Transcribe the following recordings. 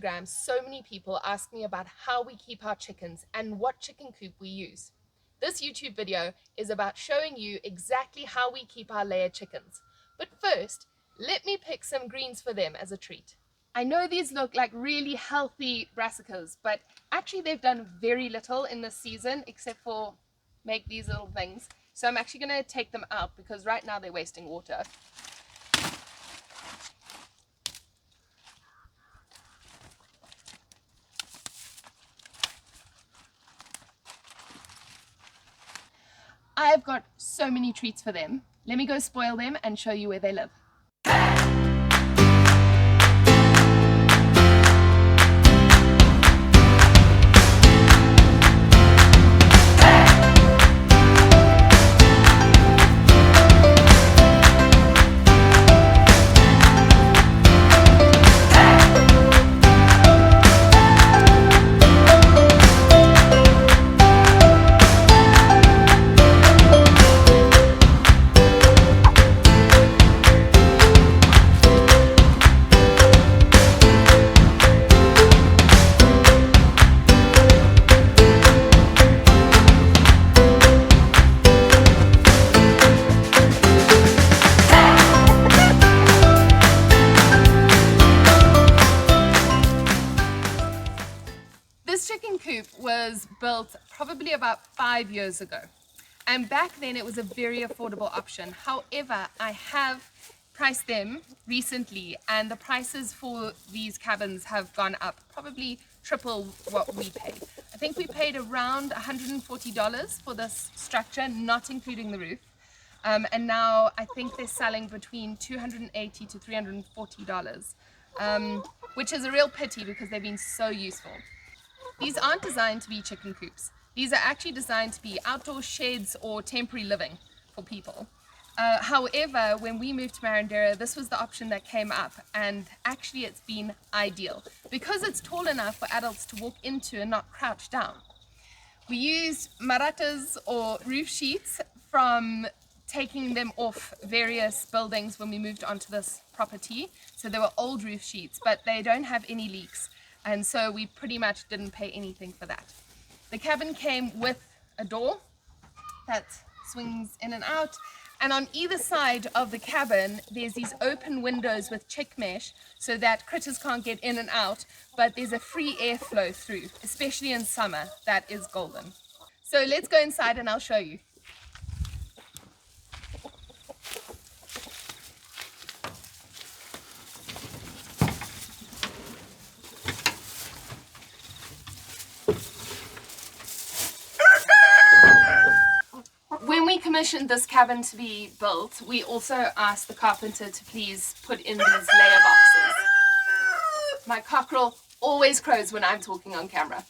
Instagram, so many people ask me about how we keep our chickens and what chicken coop we use. This YouTube video is about showing you exactly how we keep our layer chickens. But first, let me pick some greens for them as a treat. I know these look like really healthy brassicas, but actually they've done very little in this season except for make these little things. So I'm actually going to take them out because right now they're wasting water. I've got so many treats for them. Let me go spoil them and show you where they live. This chicken coop was built probably about 5 years ago, and back then it was a very affordable option. However, I have priced them recently and the prices for these cabins have gone up, probably triple what we paid. I think we paid around $140 for this structure, not including the roof. And now I think they're selling between $280 to $340, which is a real pity because they've been so useful. These aren't designed to be chicken coops. These are actually designed to be outdoor sheds or temporary living for people. However, when we moved to Marandera, this was the option that came up, and actually it's been ideal because it's tall enough for adults to walk into and not crouch down. We used maratas or roof sheets from taking them off various buildings when we moved onto this property. So they were old roof sheets, but they don't have any leaks. And so we pretty much didn't pay anything for that. The cabin came with a door that swings in and out. And on either side of the cabin, there's these open windows with chick mesh so that critters can't get in and out, but there's a free airflow through, especially in summer. That is golden. So let's go inside and I'll show you. When we commissioned this cabin to be built, we also asked the carpenter to please put in these layer boxes. My cockerel always crows when I'm talking on camera.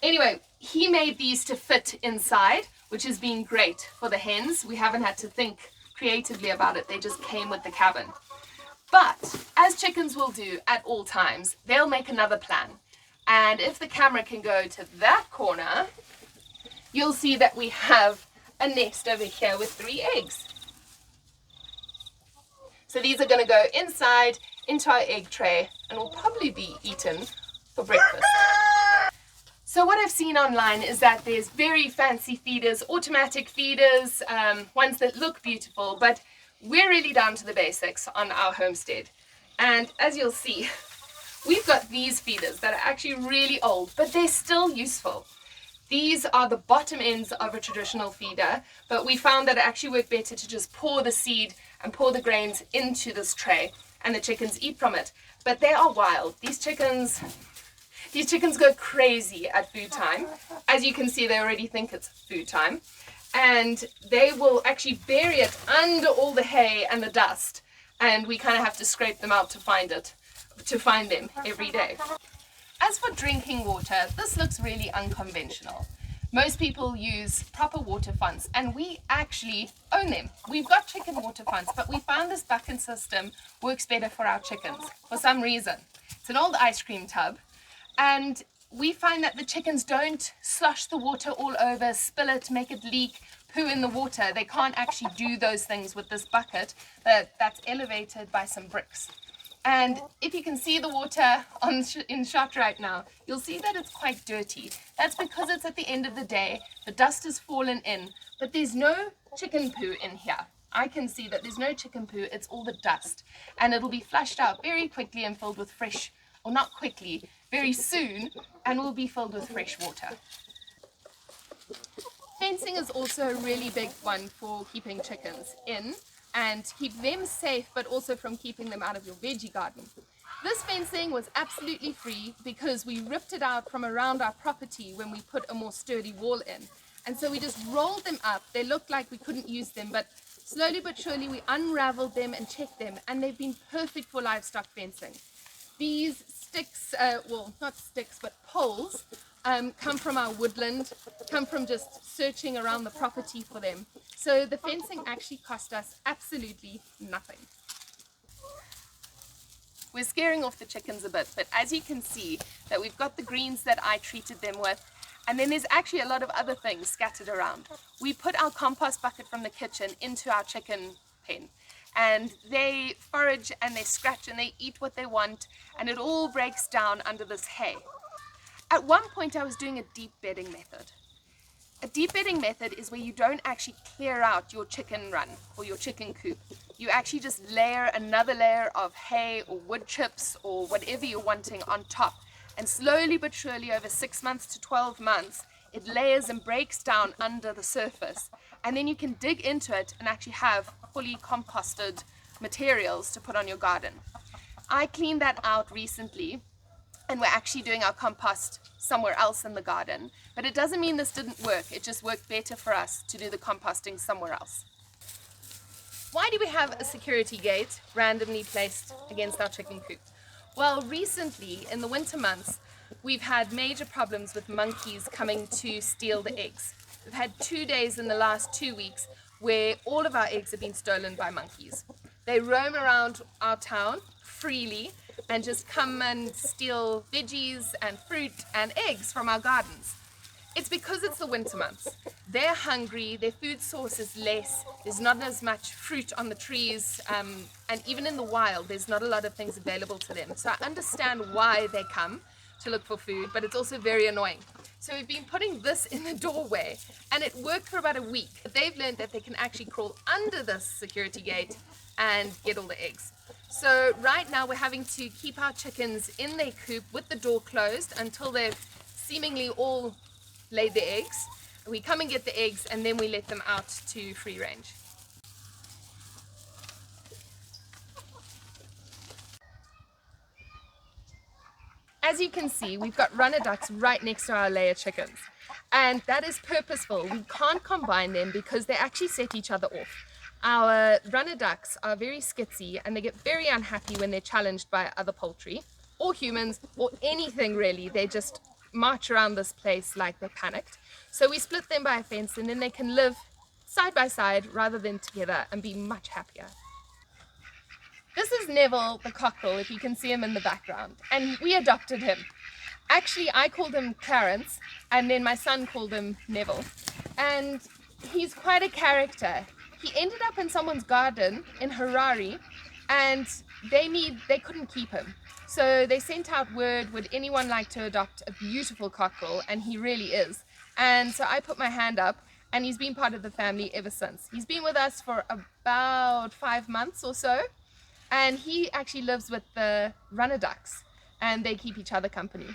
Anyway, he made these to fit inside, which has been great for the hens. We haven't had to think creatively about it. They just came with the cabin. But as chickens will do at all times, they'll make another plan. And if the camera can go to that corner, you'll see that we have a nest over here with 3 eggs. So these are going to go inside into our egg tray and will probably be eaten for breakfast. So what I've seen online is that there's very fancy feeders, automatic feeders, ones that look beautiful, but we're really down to the basics on our homestead. And as you'll see, we've got these feeders that are actually really old, but they're still useful. These are the bottom ends of a traditional feeder, but we found that it actually worked better to just pour the seed and pour the grains into this tray and the chickens eat from it. But they are wild. These chickens go crazy at food time. As you can see, they already think it's food time. And they will actually bury it under all the hay and the dust. And we kind of have to scrape them out to find them every day. As for drinking water, this looks really unconventional. Most people use proper water fonts, and we actually own them. We've got chicken water fonts, but we found this bucket system works better for our chickens for some reason. It's an old ice cream tub, and we find that the chickens don't slosh the water all over, spill it, make it leak, poo in the water. They can't actually do those things with this bucket that's elevated by some bricks. And if you can see the water in shot right now, you'll see that it's quite dirty. That's because it's at the end of the day, the dust has fallen in, but there's no chicken poo in here. I can see that there's no chicken poo, it's all the dust. And it'll be flushed out very quickly and filled with fresh, or not quickly, very soon, and will be filled with fresh water. Fencing is also a really big one for keeping chickens in and to keep them safe, but also from keeping them out of your veggie garden. This fencing was absolutely free because we ripped it out from around our property when we put a more sturdy wall in. And so we just rolled them up. They looked like we couldn't use them, but slowly but surely we unraveled them and checked them, and they've been perfect for livestock fencing. These sticks, well, not sticks, but poles, come from our woodland, come from just searching around the property for them. So the fencing actually cost us absolutely nothing. We're scaring off the chickens a bit, but as you can see that we've got the greens that I treated them with, and then there's actually a lot of other things scattered around. We put our compost bucket from the kitchen into our chicken pen, and they forage and they scratch and they eat what they want, and it all breaks down under this hay. At one point I was doing a deep bedding method. A deep bedding method is where you don't actually clear out your chicken run or your chicken coop. You actually just layer another layer of hay or wood chips or whatever you're wanting on top. And slowly but surely over 6 months to 12 months, it layers and breaks down under the surface. And then you can dig into it and actually have fully composted materials to put on your garden. I cleaned that out recently, and we're actually doing our compost somewhere else in the garden. But it doesn't mean this didn't work, it just worked better for us to do the composting somewhere else. Why do we have a security gate randomly placed against our chicken coop? Well, recently, in the winter months, we've had major problems with monkeys coming to steal the eggs. We've had 2 days in the last 2 weeks where all of our eggs have been stolen by monkeys. They roam around our town freely and just come and steal veggies and fruit and eggs from our gardens. It's because it's the winter months. They're hungry, their food source is less, there's not as much fruit on the trees, and even in the wild there's not a lot of things available to them. So I understand why they come to look for food, but it's also very annoying. So we've been putting this in the doorway, and it worked for about a week. They've learned that they can actually crawl under this security gate and get all the eggs. So right now we're having to keep our chickens in their coop with the door closed until they've seemingly all laid the eggs. We come and get the eggs, and then we let them out to free range. As you can see, we've got runner ducks right next to our layer chickens, and that is purposeful. We can't combine them because they actually set each other off. Our runner ducks are very skitsy, and they get very unhappy when they're challenged by other poultry or humans or anything really. They just march around this place like they're panicked. So we split them by a fence, and then they can live side by side rather than together and be much happier. This is Neville the cockerel, if you can see him in the background, and we adopted him. Actually, I called him Clarence, and then my son called him Neville, and he's quite a character. He ended up in someone's garden in Harare, and they couldn't keep him. So they sent out word, would anyone like to adopt a beautiful cockerel? And he really is. And so I put my hand up, and he's been part of the family ever since. He's been with us for about 5 months or so, and he actually lives with the runner ducks, and they keep each other company.